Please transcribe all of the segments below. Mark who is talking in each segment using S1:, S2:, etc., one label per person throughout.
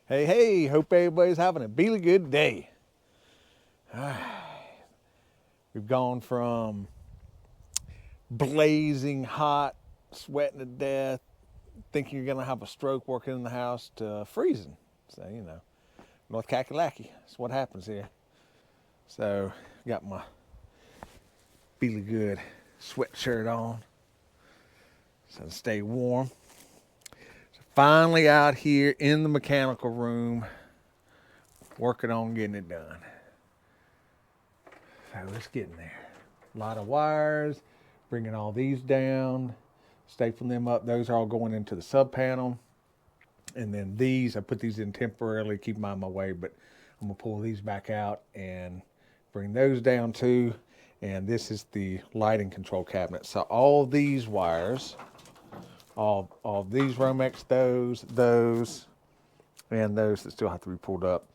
S1: Hey, hey, hope everybody's having a Bealy good day. We've gone from blazing hot, sweating to death, thinking you're gonna have a stroke working in the house, to freezing. So, North Kakalaki, that's what happens here. So, got my Bealy good sweatshirt on, so to stay warm. Finally out here in the mechanical room, working on getting it done. So let's get in there. A lot of wires, bringing all these down, stapling them up. Those are all going into the sub panel. And then these, I put these in temporarily, keep them out of my way, but I'm gonna pull these back out and bring those down too. And this is the lighting control cabinet. So all these wires, all these Romex, those, and those that still have to be pulled up.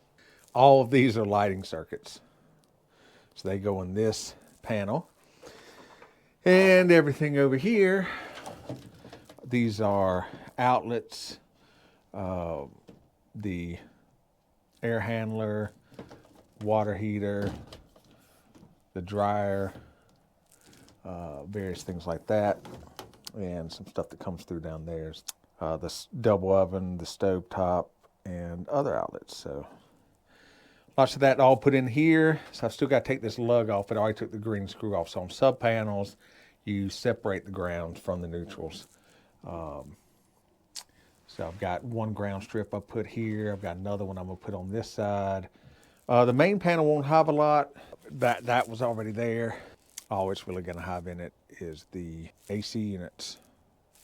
S1: All of these are lighting circuits. So they go in this panel. And everything over here, these are outlets, the air handler, water heater, the dryer, various things like that. And some stuff that comes through down there is the double oven, the stove top, and other outlets. So lots of that all put in here. So I've still got to take this lug off. It already took the green screw off. So on sub panels, you separate the grounds from the neutrals. So I've got one ground strip I put here. I've got another one I'm gonna put on this side. The main panel won't have a lot. That was already there. All it's really gonna have in it is the AC units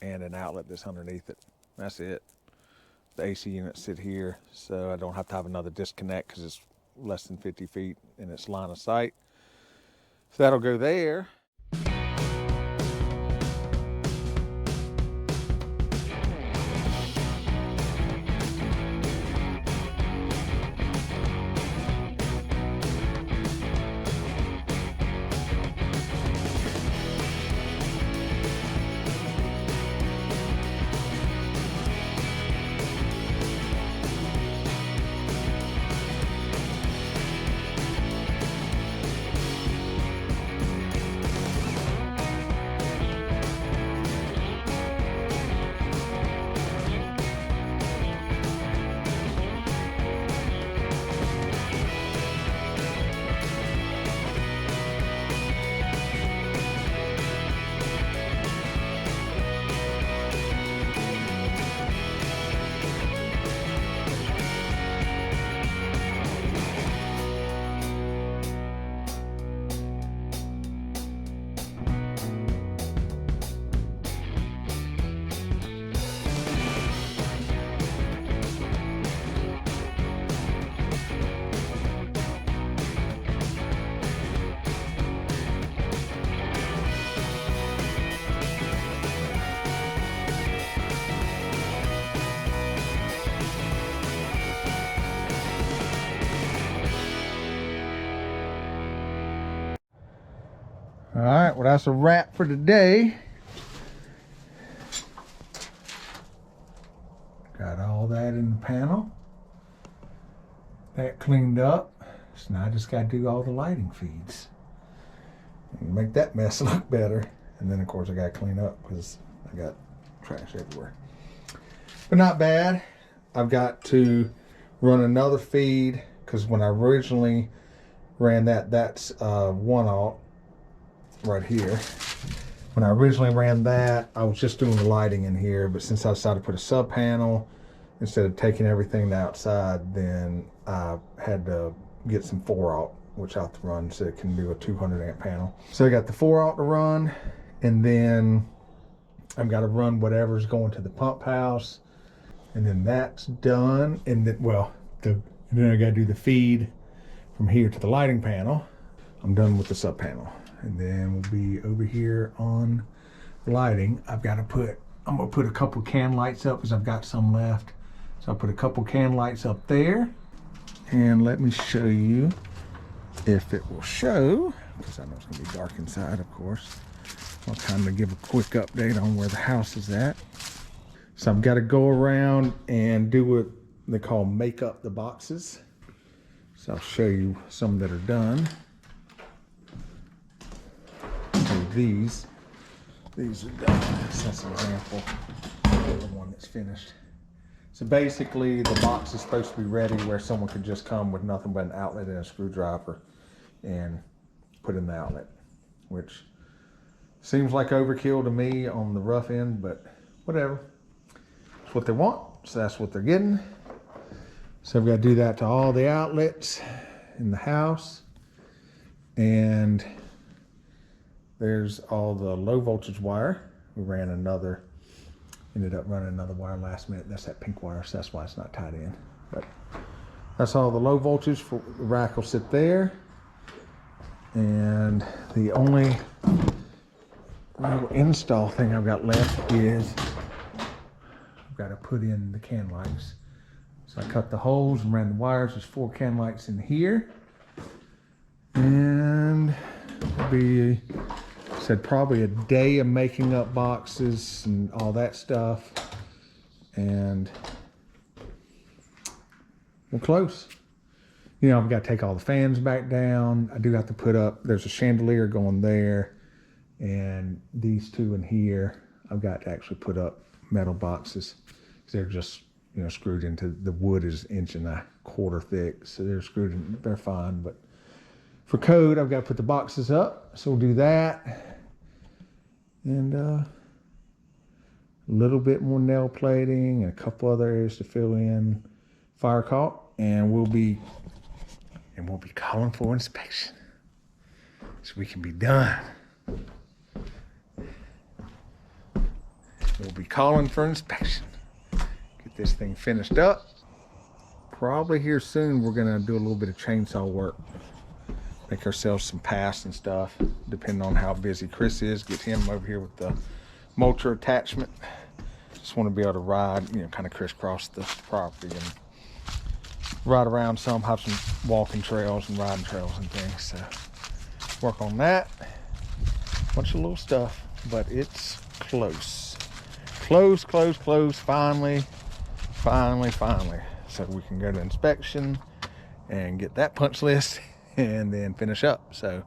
S1: and an outlet that's underneath it. That's it. The AC units sit here, so I don't have to have another disconnect because it's less than 50 feet in its line of sight. So that'll go there. All right, well, that's a wrap for today. Got all that in the panel. That cleaned up. So now I just got to do all the lighting feeds and make that mess look better. And then, of course, I got to clean up because I got trash everywhere. But not bad. I've got to run another feed because when I originally ran that's 1-aught. Right here. When I originally ran that, I was just doing the lighting in here, but since I decided to put a sub panel instead of taking everything outside, then I had to get some 4-aught, which I have to run so it can do a 200 amp panel. So I got the 4-aught to run, and then I've got to run whatever's going to the pump house, and then that's done. And then, then I got to do the feed from here to the lighting panel. I'm done with the sub panel. And then we'll be over here on lighting. I'm gonna put a couple can lights up because I've got some left. So I'll put a couple can lights up there. And let me show you if it will show, because I know it's gonna be dark inside, of course. I'll kind of give a quick update on where the house is at. So I've got to go around and do they call make up the boxes. So I'll show you some that are done. So these are done. So that's an example of the one that's finished. So basically the box is supposed to be ready where someone could just come with nothing but an outlet and a screwdriver and put in the outlet, which seems like overkill to me on the rough end, but whatever. It's what they want, so that's what they're getting. So I've got to do that to all the outlets in the house. And there's all the low voltage wire. We ended up running another wire last minute. That's that pink wire, so that's why it's not tied in. But that's all the low voltage. For the rack will sit there. And the only real install thing I've got left is I've got to put in the can lights. So I cut the holes and ran the wires. There's 4 can lights in here. And it'll be, said probably a day of making up boxes and all that stuff. And we're close. You know, I've got to take all the fans back down. I do have to put up, there's a chandelier going there. And these 2 in here, I've got to actually put up metal boxes. They're just, you know, screwed into, the wood is 1.25 inches thick, so they're screwed in, they're fine. But for code, I've got to put the boxes up, so we'll do that. And a little bit more nail plating and a couple other areas to fill in, fire caulk, and we'll be calling for inspection, so we can be done. We'll be calling for inspection. Get this thing finished up. Probably here soon we're gonna do a little bit of chainsaw work. Make ourselves some paths and stuff, depending on how busy Chris is. Get him over here with the mulcher attachment. Just want to be able to ride, you know, kind of crisscross the property and ride around some, have some walking trails and riding trails and things. So work on that. Bunch of little stuff, but it's close. Close, finally. So we can go to inspection and get that punch list and then finish up. So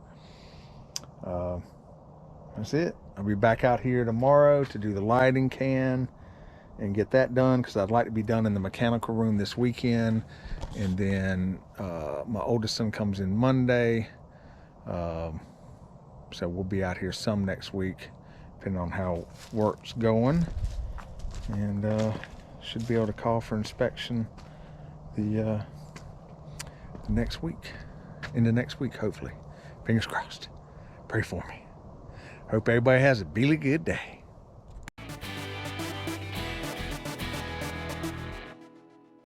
S1: that's it. I'll be back out here tomorrow to do the lighting can and get that done, because I'd like to be done in the mechanical room this weekend. And then my oldest son comes in Monday. So we'll be out here some next week, depending on how work's going. And should be able to call for inspection the next week. Into next week, hopefully. Fingers crossed. Pray for me. Hope everybody has a really good day.